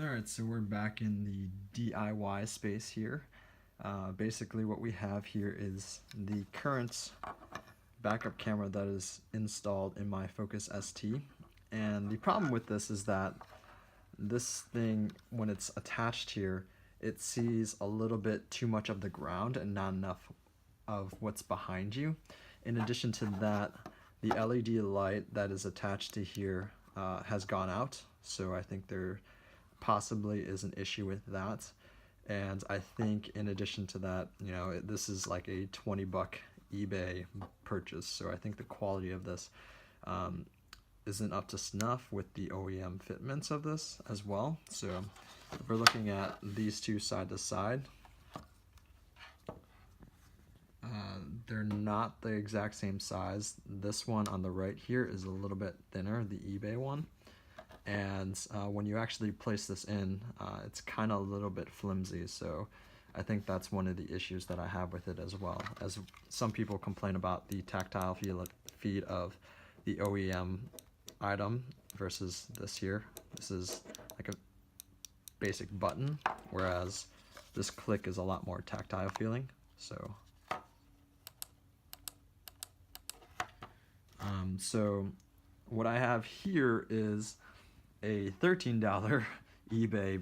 Alright, so we're back in the DIY space here. Basically what we have here is the current backup camera that is installed in my Focus ST. And the problem with this is that this thing, when it's attached here, it sees a little bit too much of the ground and not enough of what's behind you. In addition to that, the LED light that is attached to here has gone out, so I think there possibly is an issue with that. And I think in addition to that, you know, this is like a 20-buck eBay purchase, so I think the quality of this isn't up to snuff with the OEM fitments of this as well. So if we're looking at these two side to side, they're not the exact same size. This one on the right here is a little bit thinner, the eBay one. And when you actually place this in, it's kind of a little bit flimsy, so I think that's one of the issues that I have with it as well. As some people complain about the tactile feed of the OEM item versus this here. This is like a basic button, whereas this click is a lot more tactile feeling. So what I have here is a $13 eBay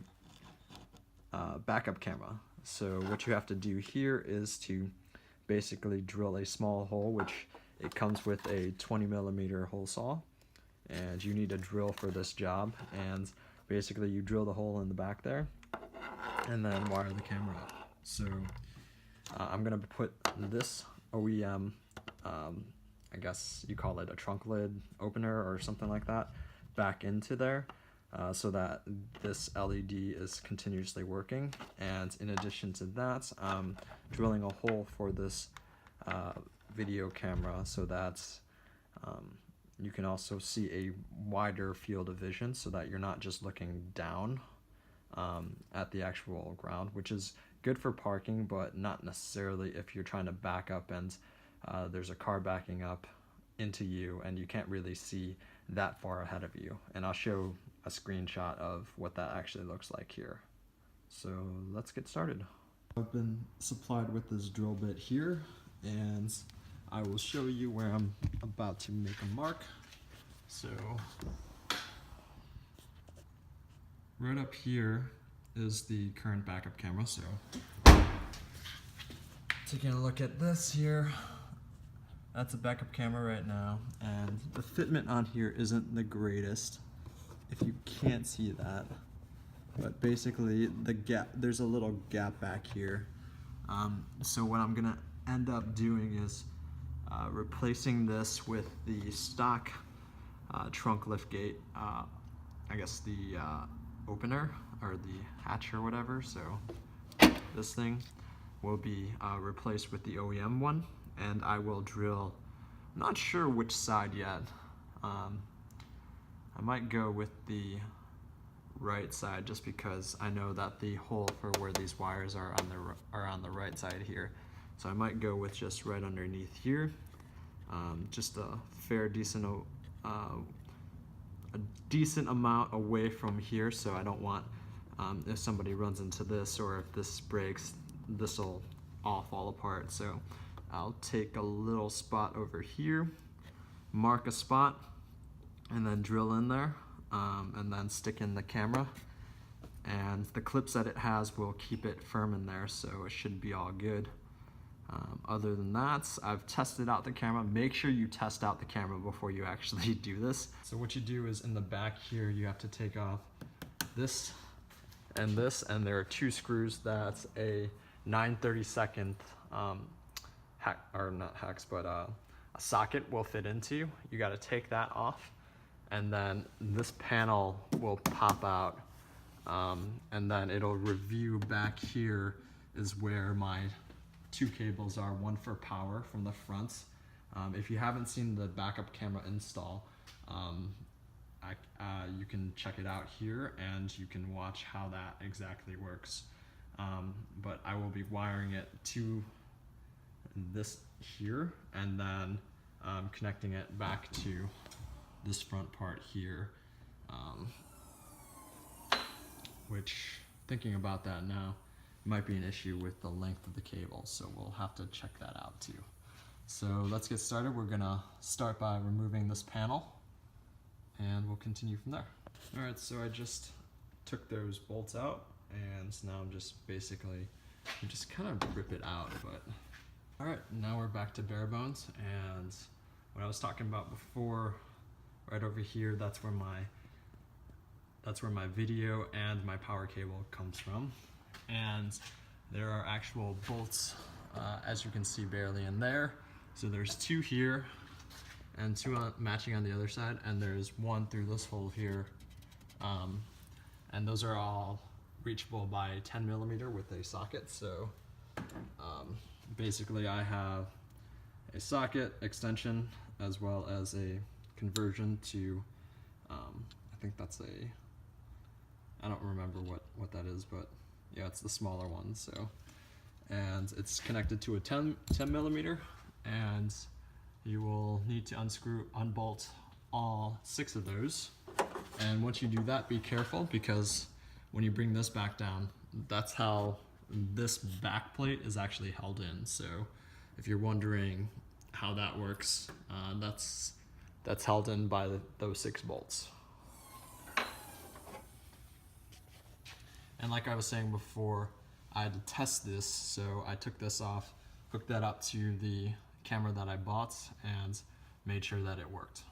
backup camera. So what you have to do here is to basically drill a small hole, which it comes with a 20mm hole saw, and you need a drill for this job. And basically you drill the hole in the back there and then wire the camera up. So I'm gonna put this OEM I guess you call it a trunk lid opener or something like that, back into there so that this LED is continuously working. And in addition to that, I'm drilling a hole for this video camera so that you can also see a wider field of vision, so that you're not just looking down at the actual ground, which is good for parking, but not necessarily if you're trying to back up and there's a car backing up into you and you can't really see that far ahead of you. And I'll show a screenshot of what that actually looks like here. So let's get started. I've been supplied with this drill bit here, and I will show you where I'm about to make a mark. So right up here is the current backup camera. So taking a look at this here, that's a backup camera right now, and the fitment on here isn't the greatest, if you can't see that, but basically the gap, there's a little gap back here. So what I'm gonna end up doing is replacing this with the stock trunk lift gate, I guess the opener or the hatch or whatever. So this thing will be replaced with the OEM one, and I will drill, I'm not sure which side yet. I might go with the right side just because I know that the hole for where these wires are on the right side here. So I might go with just right underneath here, just a decent amount away from here, so I don't want, if somebody runs into this or if this breaks, this will all fall apart. So I'll take a little spot over here, mark a spot, and then drill in there, and then stick in the camera. And the clips that it has will keep it firm in there, so it should be all good. Other than that, I've tested out the camera. Make sure you test out the camera before you actually do this. So what you do is in the back here, you have to take off this, and there are two screws. That's a 9/32 a socket will fit into. You got to take that off, and then this panel will pop out, and then it'll review back here is where my two cables are, one for power from the front. If you haven't seen the backup camera install, you can check it out here and you can watch how that exactly works. But I will be wiring it to this here, and then connecting it back to this front part here. which, thinking about that now, might be an issue with the length of the cable, so we'll have to check that out too. So let's get started. We're gonna start by removing this panel, and we'll continue from there. All right, so I just took those bolts out, and now I'm just basically, you just kind of rip it out, but. All right, now we're back to bare bones, and what I was talking about before, right over here, that's where my video and my power cable comes from. And there are actual bolts, as you can see, barely in there. So there's two here, and two matching on the other side, and there's one through this hole here. And those are all reachable by 10 millimeter with a socket. So basically I have a socket extension as well as a conversion to, I think that's I don't remember what that is, but yeah, it's the smaller one. So, and it's connected to a 10 millimeter, and you will need to unbolt all 6 of those. And once you do that, be careful, because when you bring this back down, that's how this back plate is actually held in. So if you're wondering how that works, that's held in by those 6 bolts. And like I was saying before, I had to test this, so I took this off, hooked that up to the camera that I bought, and made sure that it worked.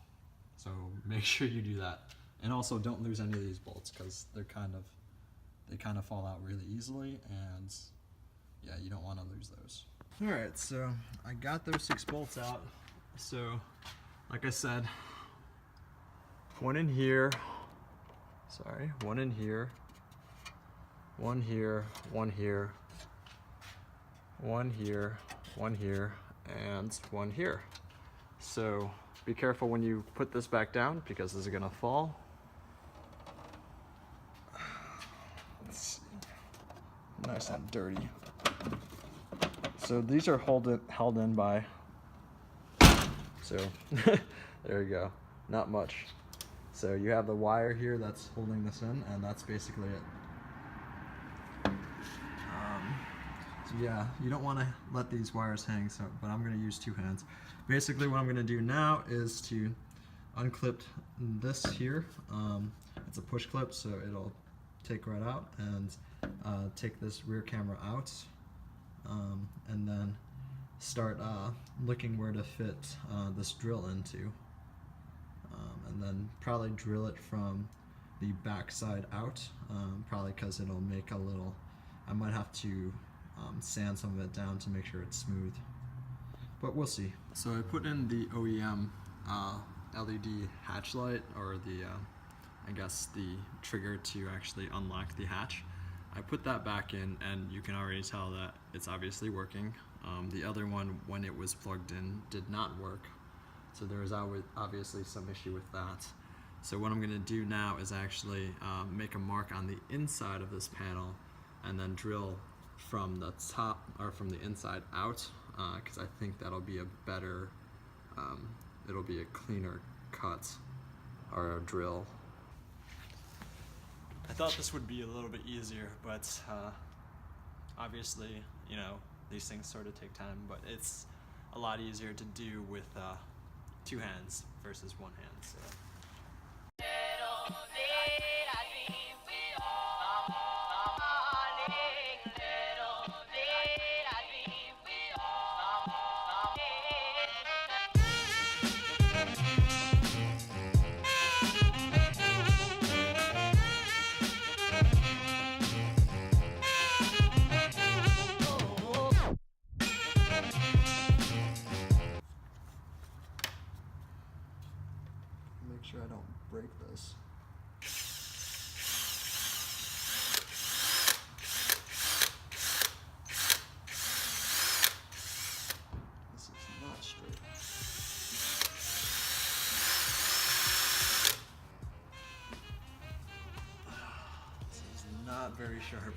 So make sure you do that. And also don't lose any of these bolts, because they kind of fall out really easily, and yeah, you don't want to lose those. All right, so I got those 6 bolts out. So like I said, one in here, one in here, one here, one here, one here, one here, and one here. So be careful when you put this back down, because this is gonna fall. Let's see. Nice and dirty. So these are held in by, so there you go, not much. So you have the wire here that's holding this in, and that's basically it. So yeah, you don't want to let these wires hang, but I'm going to use 2 hands. Basically what I'm going to do now is to unclip this here. It's a push clip, so it'll take right out, and take this rear camera out, and then start looking where to fit this drill into, and then probably drill it from the back side out, probably because it'll make a little, I might have to sand some of it down to make sure it's smooth, but we'll see. So I put in the OEM LED hatch light, or the I guess the trigger to actually unlock the hatch. I put that back in, and you can already tell that it's obviously working. The other one, when it was plugged in, did not work, so there was obviously some issue with that. So what I'm going to do now is actually make a mark on the inside of this panel, and then drill from the top, or from the inside out, because I think that'll be a better, it'll be a cleaner cut, or a drill. I thought this would be a little bit easier, but obviously, you know, these things sort of take time, but it's a lot easier to do with 2 hands versus 1 hand. So. Make sure I don't break this. This is not straight. This is not very sharp.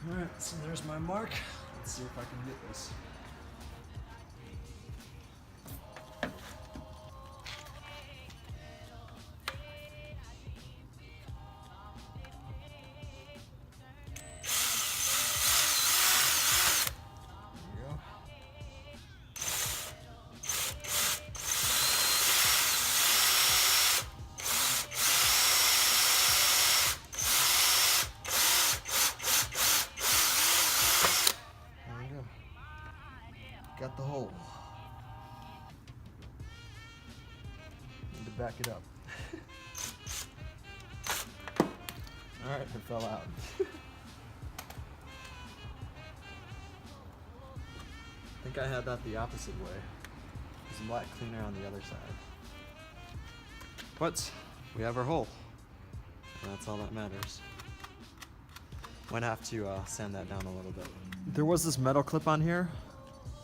Alright, so there's my mark. Let's see if I can get this. Got the hole. Need to back it up. Alright, it fell out. I think I had that the opposite way. It's a lot cleaner on the other side. But we have our hole. And that's all that matters. Might have to sand that down a little bit. There was this metal clip on here,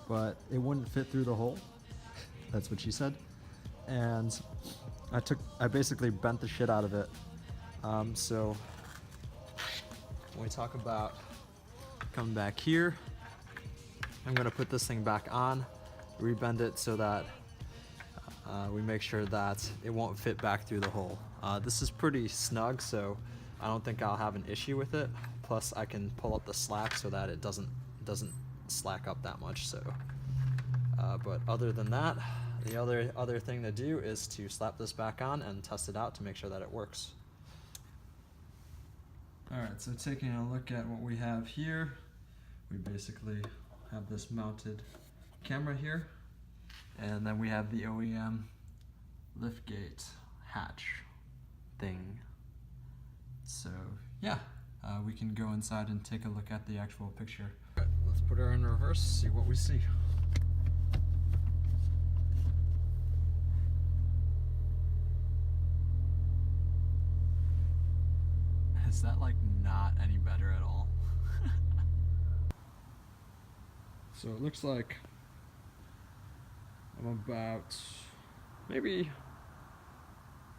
but it wouldn't fit through the hole. That's what she said. And I basically bent the shit out of it. So when we talk about coming back here, I'm gonna put this thing back on, rebend it so that we make sure that it won't fit back through the hole. This is pretty snug, so I don't think I'll have an issue with it. Plus I can pull up the slack so that it doesn't slack up that much. So but other than that, the other thing to do is to slap this back on and test it out to make sure that it works. Alright, so taking a look at what we have here, we basically have this mounted camera here, and then we have the OEM liftgate hatch thing. So yeah, we can go inside and take a look at the actual picture. Alright, let's put her in reverse, see what we see. Is that like not any better at all? So it looks like I'm about maybe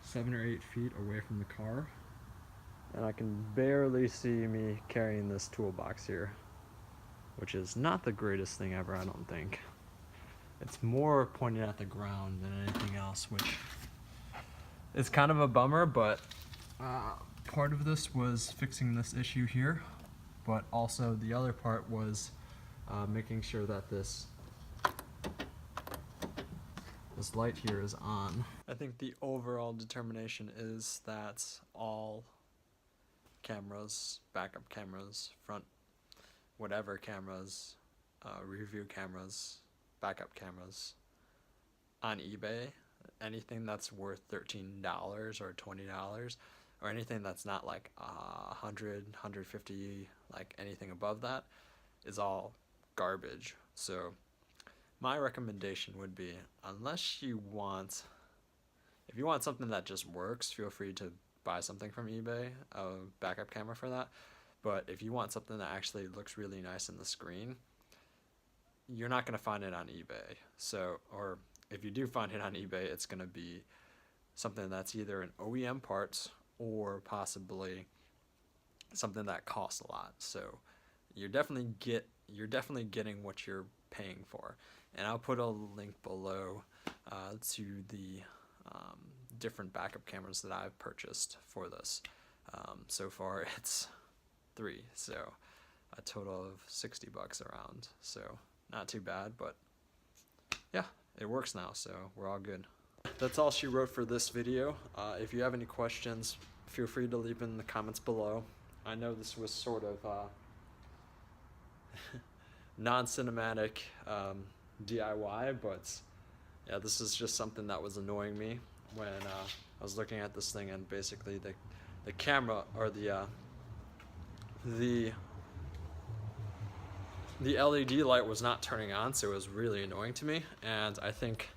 7 or 8 feet away from the car, and I can barely see me carrying this toolbox here, which is not the greatest thing ever, I don't think. It's more pointed at the ground than anything else, which is kind of a bummer, but part of this was fixing this issue here, but also the other part was making sure that this light here is on. I think the overall determination is that all cameras, backup cameras, front whatever cameras, review cameras, backup cameras on eBay, anything that's worth $13 or $20, or anything that's not like 100, 150, like anything above that, is all garbage. So my recommendation would be, if you want something that just works, feel free to buy something from eBay, a backup camera for that. But if you want something that actually looks really nice in the screen, you're not going to find it on eBay. So, or if you do find it on eBay, it's going to be something that's either an OEM parts or possibly something that costs a lot. So you're definitely getting what you're paying for. And I'll put a link below to the different backup cameras that I've purchased for this. So far it's 3, so a total of $60 around. So not too bad, but yeah, it works now, so we're all good. That's all she wrote for this video. If you have any questions, feel free to leave in the comments below. I know this was sort of non-cinematic DIY, but yeah, this is just something that was annoying me when I was looking at this thing, and basically the camera, or the LED light was not turning on, so it was really annoying to me. And I think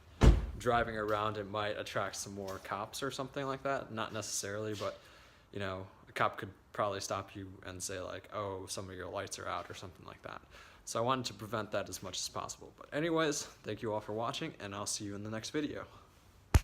driving around it might attract some more cops or something like that. Not necessarily, but you know, a cop could probably stop you and say like, oh, some of your lights are out or something like that. So I wanted to prevent that as much as possible. But anyways, thank you all for watching, and I'll see you in the next video.